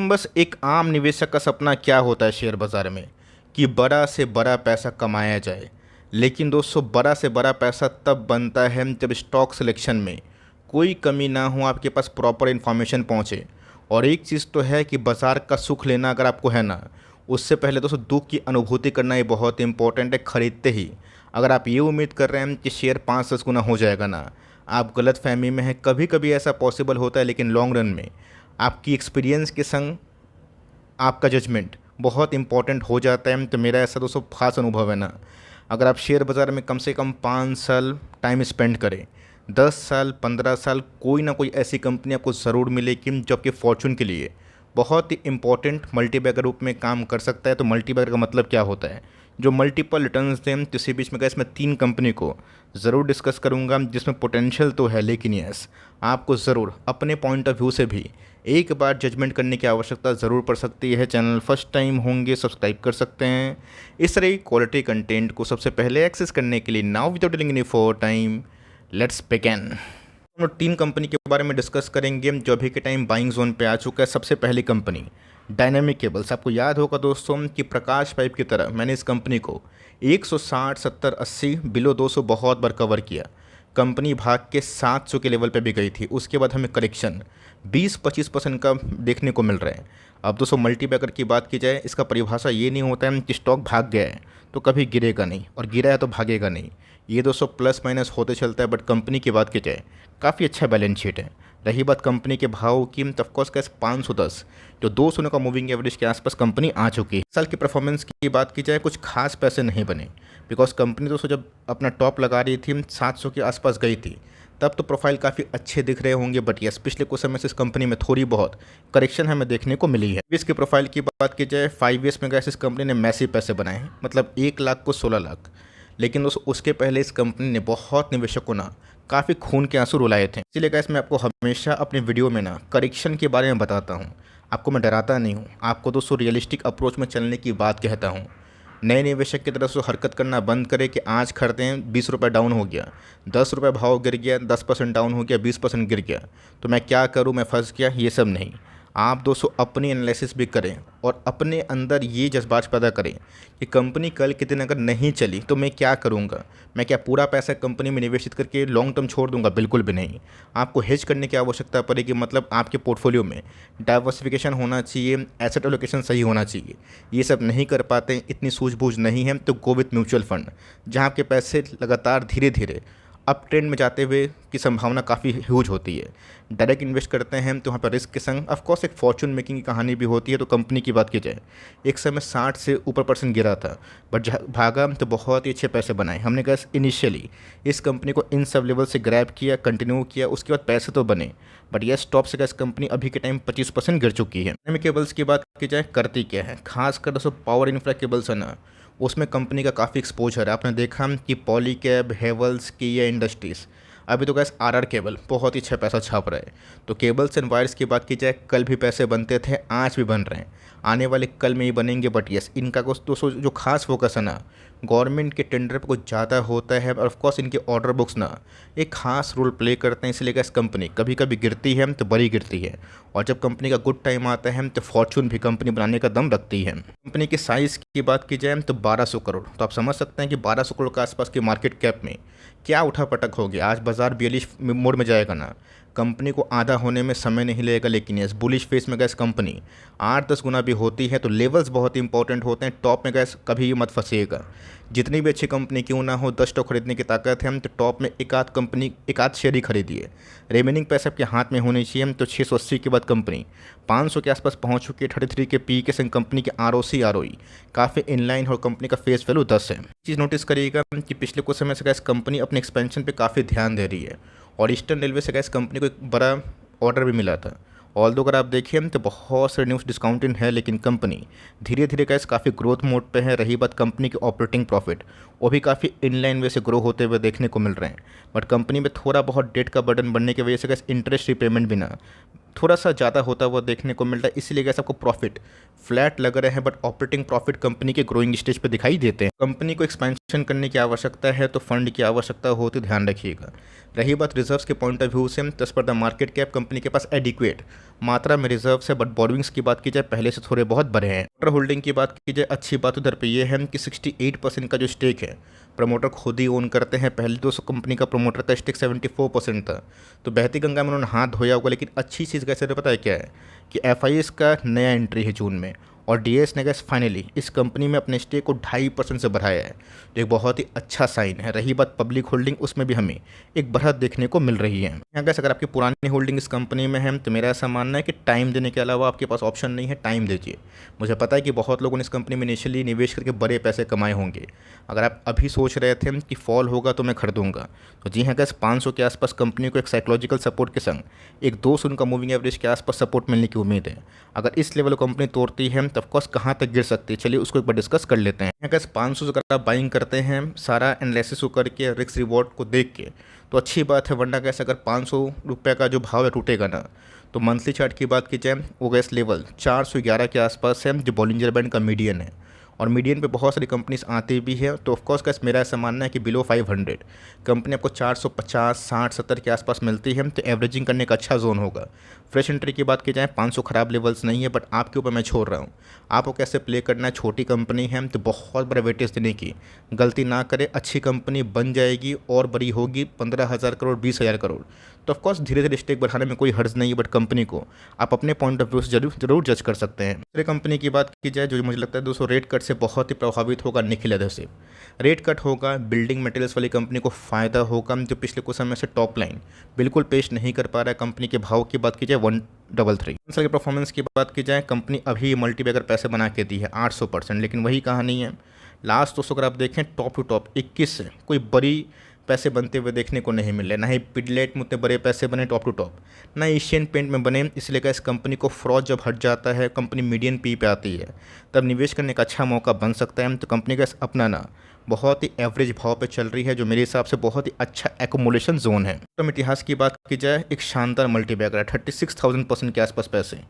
बस एक आम निवेशक का सपना क्या होता है शेयर बाज़ार में कि बड़ा से बड़ा पैसा कमाया जाए। लेकिन दोस्तों, बड़ा से बड़ा पैसा तब बनता है जब स्टॉक सिलेक्शन में कोई कमी ना हो, आपके पास प्रॉपर इन्फॉर्मेशन पहुंचे। और एक चीज़ तो है कि बाज़ार का सुख लेना अगर आपको है ना, उससे पहले दोस्तों दुख की अनुभूति करना ये बहुत इंपॉर्टेंट है। ख़रीदते ही अगर आप ये उम्मीद कर रहे हैं कि शेयर 5-10 गुना हो जाएगा ना, आप गलत फहमी में हैं। कभी कभी ऐसा पॉसिबल होता है, लेकिन लॉन्ग रन में आपकी एक्सपीरियंस के संग आपका जजमेंट बहुत इंपॉर्टेंट हो जाता है। तो मेरा ऐसा दोस्तों खास अनुभव है ना, अगर आप शेयर बाज़ार में कम से कम 5 साल टाइम स्पेंड करें, 10 साल 15 साल, कोई ना कोई ऐसी कंपनी आपको ज़रूर मिलेगी जो आपके फॉर्चून के लिए बहुत ही इंपॉर्टेंट मल्टीबैगर रूप में काम कर सकता है। तो मल्टीबैगर का मतलब क्या होता है, जो मल्टीपल रिटर्न्स दें। तो इसी बीच में गैस मैं 3 कंपनी को ज़रूर डिस्कस करूंगा जिसमें पोटेंशियल तो है, लेकिन यस आपको ज़रूर अपने पॉइंट ऑफ व्यू से भी एक बार जजमेंट करने की आवश्यकता ज़रूर पड़ सकती है। चैनल फर्स्ट टाइम होंगे सब्सक्राइब कर सकते हैं इस तरह की क्वालिटी कंटेंट को सबसे पहले एक्सेस करने के लिए। Now without delaying any for time, let's begin. हम लोग 3 कंपनी के बारे में डिस्कस करेंगे जो अभी के टाइम बाइंग जोन पे आ चुका है। सबसे पहली कंपनी डायनामिक केबल्स। आपको याद होगा दोस्तों कि प्रकाश पाइप की तरह मैंने इस कंपनी को 160, 70, 80 बिलो 200 बहुत बार कवर किया। कंपनी भाग के 700 के लेवल पे भी गई थी। उसके बाद हमें करेक्शन 20-25% का देखने को मिल रहा है। अब दोस्तों मल्टीबैगर की बात की जाए, इसका परिभाषा ये नहीं होता है कि स्टॉक भाग गया है तो कभी गिरेगा नहीं, और गिरा है तो भागेगा नहीं। ये दोस्तों प्लस माइनस होते चलता है। बट कंपनी की बात की जाए, काफ़ी अच्छा बैलेंस शीट है। रही बात कंपनी के भाव की, ऑफकोर्स कैस 510 जो 200 का मूविंग एवरेज के आसपास कंपनी आ चुकी है। इस साल की परफॉर्मेंस की बात की जाए, कुछ खास पैसे नहीं बने, बिकॉज कंपनी दोस्तों जब अपना टॉप लगा रही थी 700 के आसपास गई थी, तब तो प्रोफाइल काफ़ी अच्छे दिख रहे होंगे। बट यस, पिछले कुछ समय से इस कंपनी में थोड़ी बहुत करेक्शन हमें देखने को मिली है। इसकी प्रोफाइल की बात की जाए, 5 ईयर्स में गैस इस कंपनी ने मैसिव पैसे बनाए हैं, मतलब 1 लाख को 16 लाख। लेकिन दोस्तों उसके पहले इस कंपनी ने बहुत निवेशकों ना काफ़ी खून के आंसू रुलाए थे। इसीलिए गैस मैं आपको हमेशा अपने वीडियो में ना करेक्शन के बारे में बताता हूँ। आपको मैं डराता नहीं हूँ, आपको दोस्तों रियलिस्टिक अप्रोच में चलने की बात कहता हूँ। नए निवेशक की तरफ से हरकत करना बंद करें कि आज खरीदे हैं, 20 रुपये डाउन हो गया, 10 रुपये भाव गिर गया, 10% डाउन हो गया, 20% गिर गया, तो मैं क्या करूं, मैं फंस गया। ये सब नहीं। आप दोस्तों अपनी एनालिसिस भी करें और अपने अंदर ये जज्बात पैदा करें कि कंपनी कल के दिन अगर नहीं चली तो मैं क्या करूंगा। मैं क्या पूरा पैसा कंपनी में निवेशित करके लॉन्ग टर्म छोड़ दूंगा? बिल्कुल भी नहीं। आपको हेज करने की आवश्यकता पड़ेगी, मतलब आपके पोर्टफोलियो में डाइवर्सिफिकेशन होना चाहिए, एसेट एलोकेशन सही होना चाहिए। ये सब नहीं कर पाते, इतनी सूझबूझ नहीं है, तो गो विथ म्यूचुअल फंड, जहाँ आपके पैसे लगातार धीरे धीरे अप ट्रेंड में जाते हुए की संभावना काफ़ी ह्यूज होती है। डायरेक्ट इन्वेस्ट करते हैं तो वहाँ पर रिस्क के संग ऑफकोर्स एक फॉर्चून मेकिंग की कहानी भी होती है। तो कंपनी की बात की जाए, एक समय 60 से ऊपर % गिरा था, बट भागा तो बहुत ही अच्छे पैसे बनाए हमने। कहा इनिशियली इस कंपनी को इन सब लेवल से ग्रैब किया, कंटिन्यू किया, उसके बाद पैसे तो बने, बट यह स्टॉप से गैस कंपनी अभी के टाइम 25% गिर चुकी है। डायनामिक केबल्स की बात की जाए, करती क्या है, खासकर दोस्तों पावर इंफ्रा केबल्स है ना, उसमें कंपनी का काफ़ी एक्सपोजर है। आपने देखा कि पॉलीकैब, हेवल्स, किया इंडस्ट्रीज़, अभी तो गैस आरआर केबल बहुत ही अच्छा पैसा छाप रहा है। तो केबल्स एंड वायर्स की बात की जाए, कल भी पैसे बनते थे, आज भी बन रहे हैं, आने वाले कल में ही बनेंगे। बट यस, इनका कुछ दोस्तों जो खास फोकस है ना, गवर्नमेंट के टेंडर पर कुछ ज़्यादा होता है, और ऑफकोर्स इनके ऑर्डर बुक्स ना एक खास रोल प्ले करते हैं। इसलिए गैस कंपनी कभी कभी गिरती है तो बड़ी गिरती है, और जब कंपनी का गुड टाइम आता है तो फॉर्चून भी कंपनी बनाने का दम रखती है। कंपनी की साइज़ की बात की जाए तो 1200 करोड़, तो आप समझ सकते हैं कि 1200 करोड़ के आसपास की मार्केट कैप में क्या उठापटक होगी। आज बाजार बेलिश मोड में जाएगा ना, कंपनी को आधा होने में समय नहीं लगेगा। लेकिन यस, बुलिश फेस में गैस कंपनी 8-10 गुना भी होती है। तो लेवल्स बहुत इंपॉर्टेंट होते हैं। टॉप में गैस कभी मत फंसिएगा, जितनी भी अच्छी कंपनी क्यों ना हो, 10 स्टॉक खरीदने की ताकत है, तो टॉप में एक आध कंपनी, एक आध शेयर ही खरीदिए। रिमेनिंग पैसे आपके हाथ में होने चाहिए। तो 680 के बाद कंपनी 500 के आसपास पहुंच चुकी है। 33 के पी के संग कंपनी के आरओसी आरओई काफ़ी इनलाइन, और कंपनी का फेस वैल्यू 10 है। चीज़ नोटिस करिएगा कि पिछले कुछ समय से गैस कंपनी अपने एक्सपेंशन पे काफ़ी ध्यान दे रही है, और ईस्टर्न रेलवे से गैस कंपनी को एक बड़ा ऑर्डर भी मिला था। ऑल्दो अगर आप देखिए तो बहुत से न्यूज़ डिस्काउंटिंग है, लेकिन कंपनी धीरे धीरे गैस काफ़ी ग्रोथ मोड पे है। रही बात कंपनी की ऑपरेटिंग प्रॉफिट, वो भी काफ़ी इनलाइन वे से ग्रो होते हुए देखने को मिल रहे हैं। बट कंपनी में थोड़ा बहुत डेट का बर्डन बनने की वजह से गैस इंटरेस्ट रिपेमेंट भी ना थोड़ा सा ज़्यादा होता हुआ देखने को मिल रहा है, इसीलिए गैस आपको प्रॉफिट फ्लैट लग रहे हैं, बट ऑपरेटिंग प्रॉफिट कंपनी के ग्रोइंग स्टेज पे दिखाई देते हैं। कंपनी को एक्सपेंशन करने की आवश्यकता है तो फंड की आवश्यकता हो तो ध्यान रखिएगा। रही बात रिजर्व्स के पॉइंट ऑफ व्यू से, तो as per the market cap company के पास एडिक्वेट मात्रा में रिजर्व्स है, बट बोरोइंग्स की बात की जाए पहले से थोड़े बहुत बढ़े हैं। प्रमोटर होल्डिंग की बात की जाए, अच्छी बात उधर पे ये है कि 68% का जो स्टेक है प्रमोटर खुद ही ओन करते हैं। पहले दोस्तों कंपनी का प्रमोटर का स्टेक 74% था, तो बहती गंगा में उन्होंने हाथ धोया होगा। लेकिन अच्छी चीज़ कैसे पता है क्या है कि एफ का नया एंट्री है जून में, और डीएस ने गैस फाइनली इस कंपनी में अपने स्टेक को 2.5% से बढ़ाया है, जो एक बहुत ही अच्छा साइन है। रही बात पब्लिक होल्डिंग, उसमें भी हमें एक बढ़त देखने को मिल रही है। यहाँ गैस अगर आपकी पुरानी होल्डिंग इस कंपनी में है तो मेरा ऐसा मानना है कि टाइम देने के अलावा आपके पास ऑप्शन नहीं है, टाइम दीजिए। मुझे पता है कि बहुत लोगों ने इस कंपनी में इनिशियली निवेश करके बड़े पैसे कमाए होंगे। अगर आप अभी सोच रहे थे कि फॉल होगा तो मैं खरीदूंगा, तो जी हाँ गैस 500 के आसपास कंपनी को एक साइकोलॉजिकल सपोर्ट के संग एक 200 का मूविंग एवरेज के आसपास सपोर्ट मिलने की उम्मीद है। अगर इस लेवल कंपनी तोड़ती है तो ऑफकोर्स कहाँ तक गिर सकती है, चलिए उसको एक बार डिस्कस कर लेते हैं। अगर 500 से अगर आप बाइंग करते हैं सारा एनालिसिस को करके रिस्क रिवॉर्ड को देख के तो अच्छी बात है, वरना कैसे अगर 500 रुपये का जो भाव है टूटेगा ना, तो मंथली चार्ट की बात की जाए वो गैस लेवल 411 के आसपास है, जो बॉलिंजर बैंड का मीडियन है। और मीडियन पे बहुत सारी कंपनीज आती भी है, तो ऑफकोर्स गैस मेरा ऐसा मानना है कि बिलो 500 कंपनी आपको 450, 60, 70 के आसपास मिलती है, तो एवरेजिंग करने का अच्छा जोन होगा। फ्रेश एंट्री की बात की जाए 500 खराब लेवल्स नहीं है, बट आपके ऊपर मैं छोड़ रहा हूँ, आपको कैसे प्ले करना है। छोटी कंपनी है तो बहुत बड़ा वेटेज देने की गलती ना करें। अच्छी कंपनी बन जाएगी और बड़ी होगी 15,000 करोड़, 20,000 करोड़, तो ऑफकोर्स धीरे धीरे स्टेक बढ़ाने में कोई हर्ज नहीं है, बट कंपनी को आप अपने पॉइंट ऑफ व्यू से जरूर जज कर सकते हैं। दूसरे कंपनी की बात की जाए जो मुझे लगता है दोस्तों रेट कट से बहुत ही प्रभावित होगा, निखिल एडहेसिव। रेट कट होगा, बिल्डिंग मटेरियल्स वाली कंपनी को फ़ायदा होगा, जो पिछले कुछ समय से टॉप लाइन बिल्कुल पेश नहीं कर पा रहा है। कंपनी के भाव की बात की जाए 133। साल की परफॉर्मेंस की बात की जाए, कंपनी अभी मल्टीबैगर पैसे बना के दी है 800%, लेकिन वही कहानी है लास्ट दोस्तों अगर आप देखें टॉप टू टॉप 21 से कोई बड़ी पैसे बनते हुए देखने को नहीं मिल रहे। ना ही पिडलेट में उतने बड़े पैसे बने टॉप टू टॉप, ना एशियन पेंट में बने। इसलिए का इस कंपनी को फ्रॉड जब हट जाता है, कंपनी मीडियन पी पे आती है, तब निवेश करने का अच्छा मौका बन सकता है। तो कंपनी का अपना ना बहुत ही एवरेज भाव पे चल रही है, जो मेरे हिसाब से बहुत ही अच्छा एकोमोलेशन जोन है। तो इतिहास की बात की जाए, एक शानदार मल्टीबैगर है, 36,000% के आसपास पैसे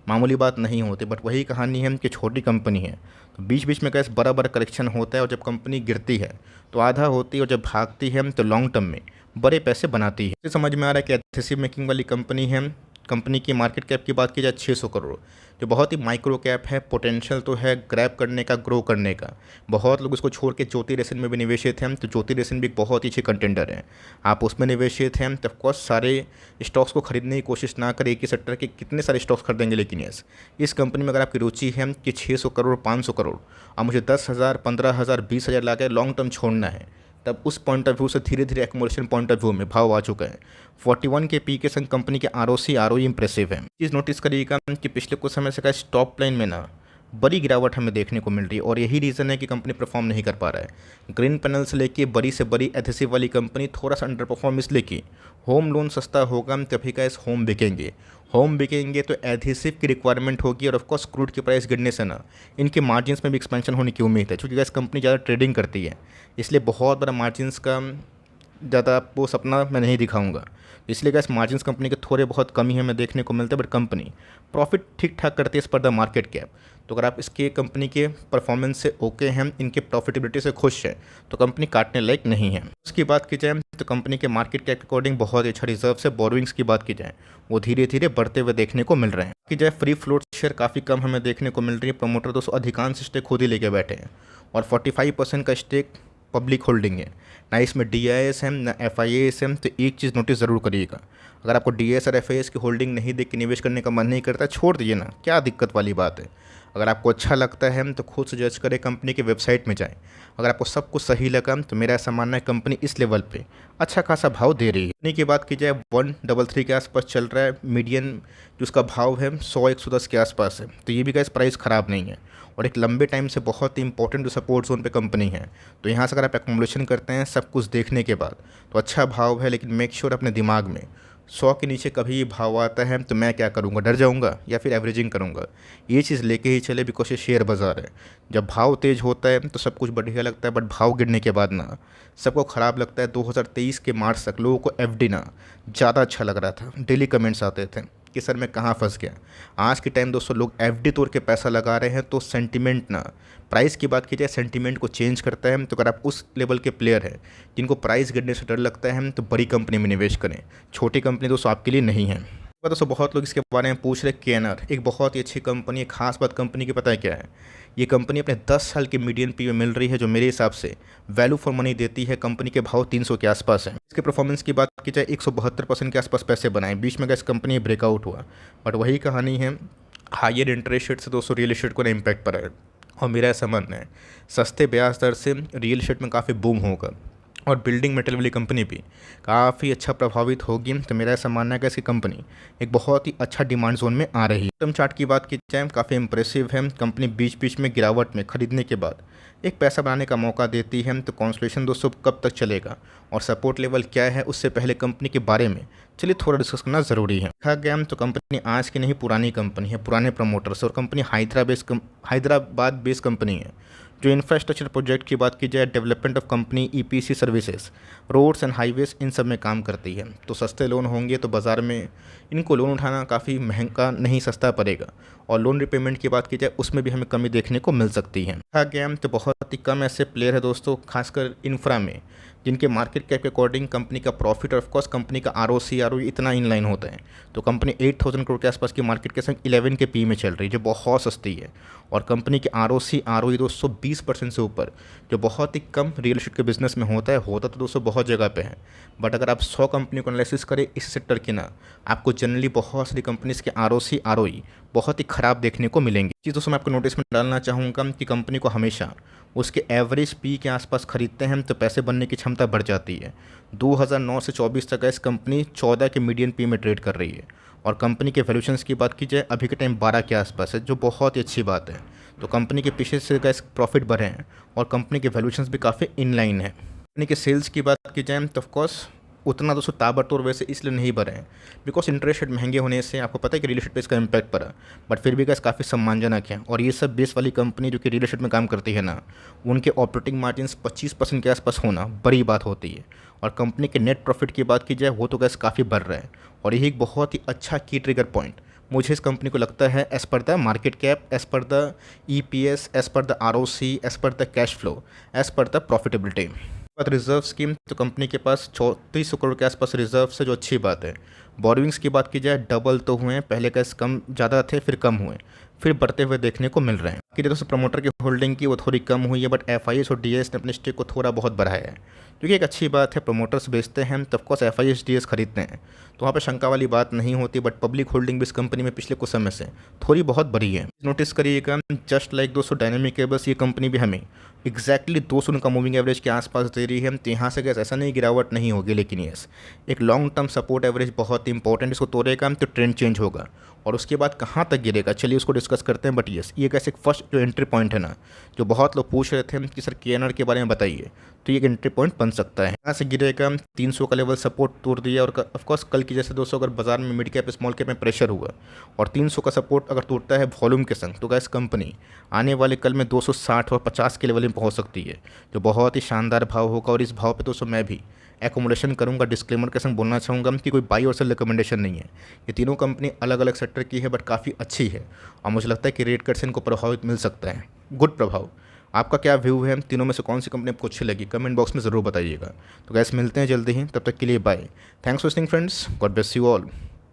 मामूली बात नहीं होती। बट वही कहानी है कि छोटी कंपनी है, तो बीच बीच में कैसे बड़ा बड़ा करेक्शन होता है, और जब कंपनी गिरती है तो आधा होती है, और जब भागती है तो लॉन्ग टर्म में बड़े पैसे बनाती है। इससे समझ में आ रहा है कि एडहेसिव मेकिंग वाली कंपनी है। कंपनी की मार्केट कैप की बात की जाए 600 करोड़, जो बहुत ही माइक्रो कैप है। पोटेंशियल तो है ग्रैब करने का, ग्रो करने का। बहुत लोग इसको छोड़ के ज्योति रेसिन में भी निवेशित हैं, तो ज्योति रेसिन भी एक बहुत ही अच्छी कंटेंडर है। आप उसमें निवेशित हैं तो ऑफकोर्स सारे स्टॉक्स को खरीदने की कोशिश ना करें। एक ही सेक्टर के कितने सारे स्टॉक्स खरीदेंगे, लेकिन यस इस कंपनी में अगर आपकी रुचि है कि 600 करोड़, 500 करोड़ और मुझे 10,000, 15,000, 20,000 ला के लॉन्ग टर्म छोड़ना है, तब उस पॉइंट ऑफ व्यू से धीरे धीरे एक्मुलेशन पॉइंट ऑफ व्यू में भाव आ चुका है। 41 के पी के संग कंपनी के आरओई इंप्रेसिव है। चीज़ नोटिस करिएगा कि पिछले कुछ समय से का स्टॉप लाइन में ना बड़ी गिरावट हमें देखने को मिल रही है, और यही रीज़न है कि कंपनी परफॉर्म नहीं कर पा रहा है। ग्रीन पैनल से लेके बड़ी से बड़ी एडहेसिव वाली कंपनी थोड़ा सा अंडर परफॉर्म इसलिए कि होम लोन सस्ता होगा तभी का इस होम बिकेंगे तो एडहेसिव की रिक्वायरमेंट होगी, और ऑफकोर्स क्रूड की प्राइस गिरने से ना इनके मार्जिन्स में भी एक्सपेंशन होने की उम्मीद है। क्योंकि गैस कंपनी ज़्यादा ट्रेडिंग करती है, इसलिए बहुत बड़ा मार्जिन्स का ज़्यादा आपको सपना मैं नहीं दिखाऊंगा। इसलिए गैस मार्जिन्स कंपनी के थोड़े बहुत कमी हमें देखने को मिलते हैं, बट कंपनी प्रॉफिट ठीक ठाक करती है इस पर द मार्केट कैप। तो अगर आप इसके कंपनी के परफॉर्मेंस से ओके हैं, इनके प्रॉफिटेबिलिटी से खुश हैं, तो कंपनी काटने लायक नहीं है। उसकी बात की जाए तो कंपनी के मार्केट कैप के अकॉर्डिंग बहुत ही अच्छा रिजर्व से। बोरोइंग्स की बात की जाए वो धीरे धीरे बढ़ते हुए देखने को मिल रहे हैं। कि जाए फ्री फ्लोट शेयर काफ़ी कम हमें देखने को मिल रही है। प्रमोटर दोस्तों अधिकांश स्टेक खुद ही लेके बैठे हैं, और 45% का स्टेक पब्लिक होल्डिंग है। ना इसमें DIS है ना FIAs है। तो एक चीज़ नोटिस ज़रूर करिएगा, अगर आपको DIS और FIAs की होल्डिंग नहीं देख के निवेश करने का मन नहीं करता, छोड़ दीजिए ना, क्या दिक्कत वाली बात है। अगर आपको अच्छा लगता है तो खुद से जज करें, कंपनी के वेबसाइट में जाएं। अगर आपको सब कुछ सही लगा तो मेरा ऐसा मानना है कंपनी इस लेवल पे अच्छा खासा भाव दे रही है। कंपनी की बात की जाए 133 के आसपास चल रहा है। मीडियन जो उसका भाव है 100-110 के आसपास है, तो ये भी गैस प्राइस ख़राब नहीं है, और एक लंबे टाइम से बहुत ही इंपॉर्टेंट जो सपोर्ट जोन पे कंपनी है। तो यहाँ से अगर आप एक्युमुलेशन करते हैं सब कुछ देखने के बाद तो अच्छा भाव है, लेकिन मेक श्योर अपने दिमाग में 100 के नीचे कभी भाव आता है तो मैं क्या करूँगा, डर जाऊँगा या फिर एवरेजिंग करूँगा, ये चीज़ लेके ही चले। बिकॉज ये शेयर बाज़ार है, जब भाव तेज़ होता है तो सब कुछ बढ़िया लगता है, बट भाव गिरने के बाद ना सबको ख़राब लगता है। 2023 के मार्च तक लोगों को FD ना ज़्यादा अच्छा लग रहा था, डेली कमेंट्स आते थे कि सर मैं कहाँ फंस गया। आज के टाइम दोस्तों लोग एफडी तोड़ के पैसा लगा रहे हैं, तो सेंटिमेंट ना, प्राइस की बात की जाए सेंटिमेंट को चेंज करता है। तो अगर आप उस लेवल के प्लेयर हैं जिनको प्राइस गिरने से डर लगता है, तो बड़ी कंपनी में निवेश करें, छोटी कंपनी दोस्तों आपके लिए नहीं है। दोस्तों बहुत लोग इसके बारे में पूछ रहे। केएनआर एक बहुत ही अच्छी कंपनी है। खास बात कंपनी की पता है क्या है, ये कंपनी अपने 10 साल के मीडियन पी में मिल रही है, जो मेरे हिसाब से वैल्यू फॉर मनी देती है। कंपनी के भाव 300 के आसपास है। इसके परफॉर्मेंस की बात की जाए 172% के आसपास पैसे बनाए। बीच में इस कंपनी ब्रेकआउट हुआ, बट वही कहानी है, हायर इंटरेस्ट रेट से दोस्तों रियल एस्टेट को ना इम्पैक्ट पड़ा है। और मेरा ऐसा मानना है सस्ते ब्याज दर से रियल एस्टेट में काफ़ी बूम होगा और बिल्डिंग मटेरियल वाली कंपनी भी काफ़ी अच्छा प्रभावित होगी। तो मेरा ऐसा मानना है कि इसकी कंपनी एक बहुत ही अच्छा डिमांड जोन में आ रही है। टर्म चार्ट की बात की जाए काफ़ी इंप्रेसिव है। कंपनी बीच बीच में गिरावट में खरीदने के बाद एक पैसा बनाने का मौका देती है। तो कॉन्सोलिडेशन दोस्तों कब तक चलेगा और सपोर्ट लेवल क्या है, उससे पहले कंपनी के बारे में चलिए थोड़ा डिस्कस करना ज़रूरी है। देखा गया तो कंपनी आज की नहीं पुरानी कंपनी है, पुराने प्रमोटर्स, और कंपनी हैदराबाद बेस्ड कंपनी है। जो इंफ्रास्ट्रक्चर प्रोजेक्ट की बात की जाए, development of company, EPC services, roads and highways, इन सब में काम करती है। तो सस्ते लोन होंगे तो बाज़ार में इनको लोन उठाना काफ़ी महंगा नहीं, सस्ता पड़ेगा। और लोन रिपेमेंट की बात की जाए उसमें भी हमें कमी देखने को मिल सकती है। देखा गया तो बहुत ही कम ऐसे प्लेयर है दोस्तों, खासकर इंफ्रा में, जिनके मार्केट कैप के अकॉर्डिंग कंपनी का प्रॉफिट और ऑफकोर्स कंपनी का आरओसी इतना इनलाइन होता है। तो कंपनी 8000 करोड़ के आसपास की मार्केट के संग 11 के पी में चल रही है, जो बहुत सस्ती है। और कंपनी की आरओसी आरओई दोस्तों 20% से ऊपर, जो बहुत ही कम रियल एस्टेट के बिजनेस में होता है। होता तो दोस्तों बहुत जगह पे है, बट अगर आप 100 कंपनी को एनालिसिस करें इस सेक्टर की ना, आपको जनरली बहुत सारी कंपनीज के आरओसी आरओई बहुत ही ख़राब देखने को मिलेंगी। चीज़ दोस्तों मैं आपको नोटिस में डालना चाहूँगा कि कंपनी को हमेशा उसके एवरेज पी के आसपास खरीदते हैं तो पैसे बनने की क्षमता बढ़ जाती है। 2009 से 24 तक इस कंपनी 14 के मीडियन पी में ट्रेड कर रही है। और कंपनी के वैल्यूशंस की बात की जाए अभी के टाइम 12 के आसपास है, जो बहुत ही अच्छी बात है। तो कंपनी के पीछे से गैस प्रॉफिट बढ़े हैं और कंपनी के वैल्यूशंस भी काफ़ी इनलाइन है। कंपनी के सेल्स की बात की जाए तो ऑफकोर्स उतना दोस्तों ताबड़तोड़ वैसे इसलिए नहीं बढ़े हैं बिकॉज इंटरेस्ट रेट महंगे होने से आपको पता है कि रियल एस्टेट पे इसका इम्पैक्ट पड़ा, बट फिर भी गैस काफ़ी सम्मानजनक है। और ये सब बेस वाली कंपनी जो कि रियल एस्टेट में काम करती है ना, उनके ऑपरेटिंग मार्जिन्स 25% के आसपास होना बड़ी बात होती है। और कंपनी के नेट प्रॉफिट की बात की जाए वो तो गैस काफ़ी बढ़ रहा है। और यही एक बहुत ही अच्छा की ट्रिगर पॉइंट मुझे इस कंपनी को लगता है, as per the market cap, as per the EPS, as per the ROC, as per the cash flow, as per the profitability. बात रिजर्व स्कीम, तो कंपनी के पास 3400 करोड़ के आसपास रिजर्व है, जो अच्छी बात है। बोरोइंग्स की बात की जाए डबल तो हुए हैं, पहले का कम ज़्यादा थे फिर कम हुए, फिर बढ़ते हुए देखने को मिल रहे हैं। कि दोस्तों प्रमोटर की होल्डिंग की वो थोड़ी कम हुई है, बट एफआईएस और डीएस ने अपने स्टेक को थोड़ा बहुत बढ़ाया है, जो कि एक अच्छी बात है। प्रमोटर्स बेचते हैं तो ऑफकोर्स एफआईएस डीएस खरीदते हैं, तो वहाँ पे शंका वाली बात नहीं होती। बट पब्लिक होल्डिंग भी इस कंपनी में पिछले कुछ समय से थोड़ी बहुत बढ़ी है। नोटिस करिएगा जस्ट लाइक दोस्तों डायनेमिक केबल्स, ये कंपनी भी हमें एग्जैक्टली 200 का मूविंग एवरेज के आसपास दे रही है। तो यहाँ से गैस ऐसा नहीं गिरावट नहीं होगी, लेकिन यस एक लॉन्ग टर्म सपोर्ट एवरेज बहुत इंपॉर्टेंट, इसको तोड़ेगा तो ट्रेंड चेंज होगा। और उसके बाद कहाँ तक गिरेगा चलिए उसको डिस्कस करते हैं। बट यस ये कैसे फर्स्ट जो एंट्री पॉइंट है ना, जो बहुत लोग पूछ रहे थे कि सर केएनआर के बारे में बताइए, तो ये एक एंट्री पॉइंट बन सकता है। यहाँ से गिरेगा 300 का लेवल सपोर्ट तोड़ दिया। और ऑफकोर्स कल की जैसे दोस्तों अगर बाजार में मिड कैप स्मॉल कैप में प्रेशर हुआ और 300 का सपोर्ट अगर टूटता है वॉल्यूम के संग, तो गैस कंपनी आने वाले कल में 260 और 50 के लेवल में पहुँच सकती है, जो बहुत ही शानदार भाव होगा। और इस भाव पे दोस्तों मैं भी एकोमोडेशन करूंगा। डिस्क्लेमर के संग बोलना चाहूँगा कि कोई बाई और सेल रिकमेंडेशन नहीं है। ये तीनों कंपनी अलग अलग सेक्टर की है, बट काफ़ी अच्छी है। और मुझे लगता है कि रेट कट से इनको प्रभावित मिल सकता है, गुड प्रभाव। आपका क्या व्यू है, तीनों में से कौन सी कंपनी आपको अच्छी लगी, कमेंट बॉक्स में ज़रूर बताइएगा। तो गैस मिलते हैं जल्दी ही, तब तक के लिए bye. Thanks for listening friends, God bless you all.